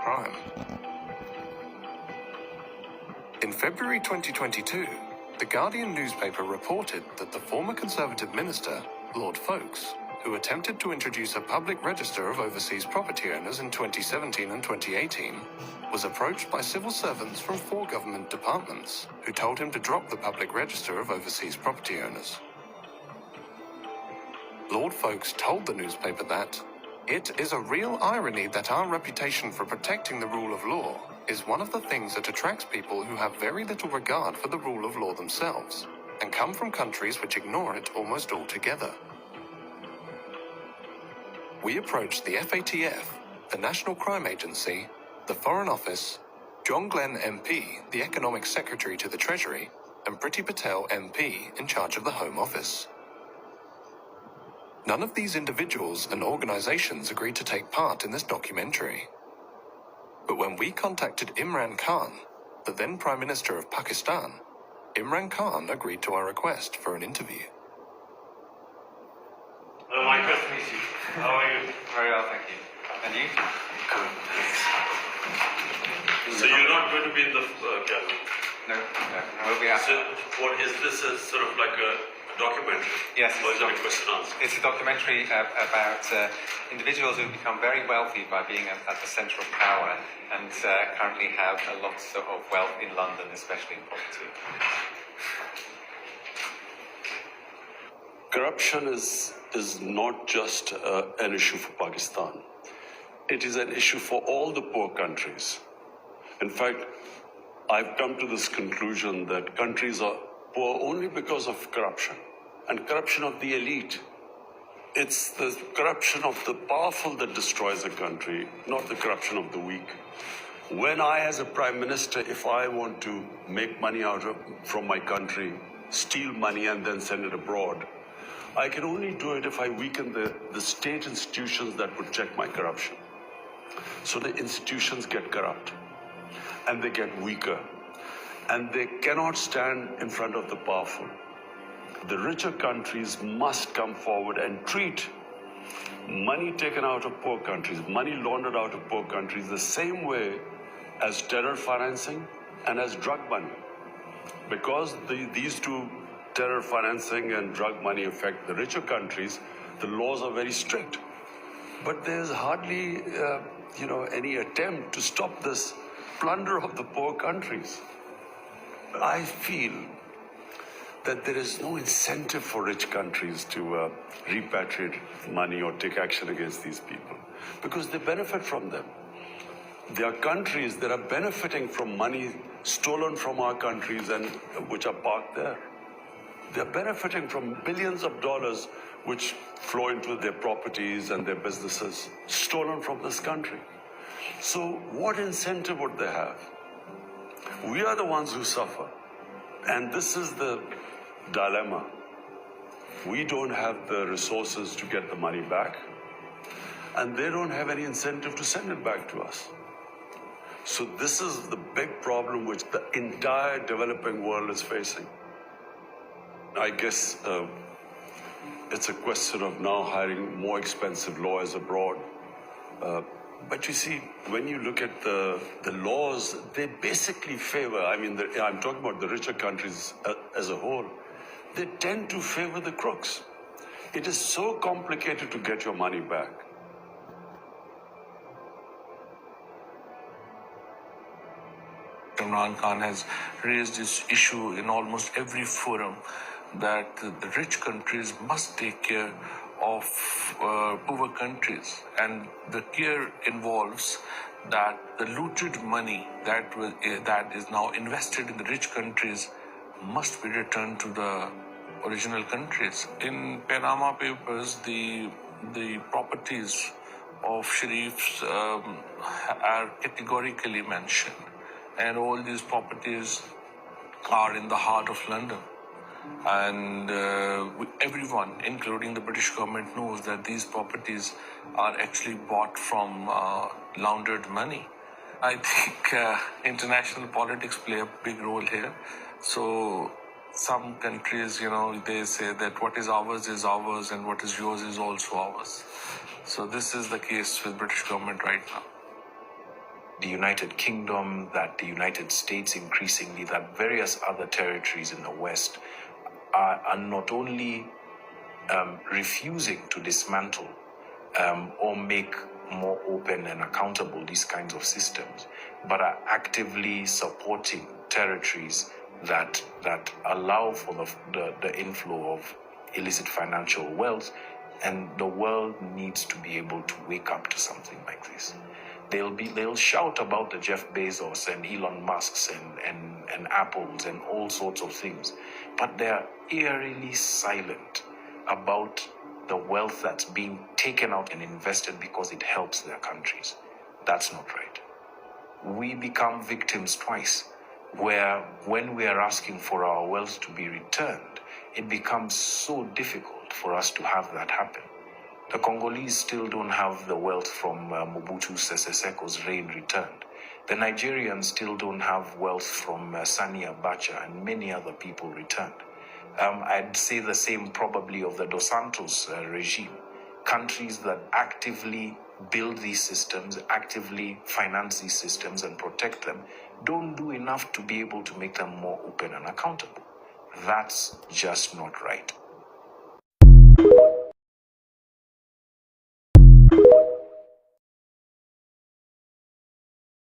crime. In February 2022, the Guardian newspaper reported that the former Conservative minister, Lord Folkes, who attempted to introduce a public register of overseas property owners in 2017 and 2018, was approached by civil servants from 4 government departments who told him to drop the public register of overseas property owners. Lord Folkes told the newspaper that it is a real irony that our reputation for protecting the rule of law is one of the things that attracts people who have very little regard for the rule of law themselves and come from countries which ignore it almost altogether. We approached the FATF, the National Crime Agency, the Foreign Office, John Glenn MP, the Economic Secretary to the Treasury, and Priti Patel MP in charge of the Home Office. None of these individuals and organizations agreed to take part in this documentary. But when we contacted Imran Khan, the then Prime Minister of Pakistan, Imran Khan agreed to our request for an interview. Hello, Michael. Nice to meet you. How are you? Very well, thank you. And you? Good. So you're not going to be in the gallery? No, I will be out. So what is this sort of like a documentary? Yes, Or is it a question and answer? it's a documentary about individuals who become very wealthy by being at the centre of power and currently have a lot of wealth in London, especially in property. Corruption is not just an issue for Pakistan. It is an issue for all the poor countries. In fact, I've come to this conclusion that countries are poor only because of corruption, and corruption of the elite. It's the corruption of the powerful that destroys a country, not the corruption of the weak. When I, as a prime minister, if I want to make money from my country, steal money and then send it abroad, I can only do it if I weaken the state institutions that would check my corruption. So the institutions get corrupt, and they get weaker, and they cannot stand in front of the powerful. The richer countries must come forward and treat money taken out of poor countries, money laundered out of poor countries, the same way as terror financing and as drug money. Because these two, terror financing and drug money, affect the richer countries, the laws are very strict. But there's hardly any attempt to stop this plunder of the poor countries. I feel that there is no incentive for rich countries to repatriate money or take action against these people, because they benefit from them. There are countries that are benefiting from money stolen from our countries and which are parked there. They're benefiting from billions of dollars which flow into their properties and their businesses, stolen from this country. So what incentive would they have? We are the ones who suffer. And this is the dilemma. We don't have the resources to get the money back, and they don't have any incentive to send it back to us. So this is the big problem which the entire developing world is facing. I guess it's a question of now hiring more expensive lawyers abroad. But you see, when you look at the laws, they basically favor, I'm talking about the richer countries as a whole, they tend to favor the crooks. It is so complicated to get your money back. Imran Khan has raised this issue in almost every forum that the rich countries must take care of poor countries, and the care involves that the looted money that is now invested in the rich countries must be returned to the original countries. In Panama Papers, the properties of Sharifs are categorically mentioned, and all these properties are in the heart of London. And everyone, including the British government, knows that these properties are actually bought from laundered money. I think international politics play a big role here. So some countries, they say that what is ours and what is yours is also ours. So this is the case with British government right now. the United Kingdom, that the United States increasingly, that various other territories in the West are not only refusing to dismantle or make more open and accountable these kinds of systems, but are actively supporting territories that allow for the inflow of illicit financial wealth. And the world needs to be able to wake up to something like this. They'll shout about the Jeff Bezos and Elon Musks and Apples and all sorts of things, but they're eerily silent about the wealth that's being taken out and invested because it helps their countries. That's not right. We become victims twice, where when we are asking for our wealth to be returned, it becomes so difficult for us to have that happen. The Congolese still don't have the wealth from Mobutu Sese Seko's reign returned. The Nigerians still don't have wealth from Sani Abacha and many other people returned. I'd say the same probably of the Dos Santos regime. Countries that actively build these systems, actively finance these systems and protect them, don't do enough to be able to make them more open and accountable. That's just not right.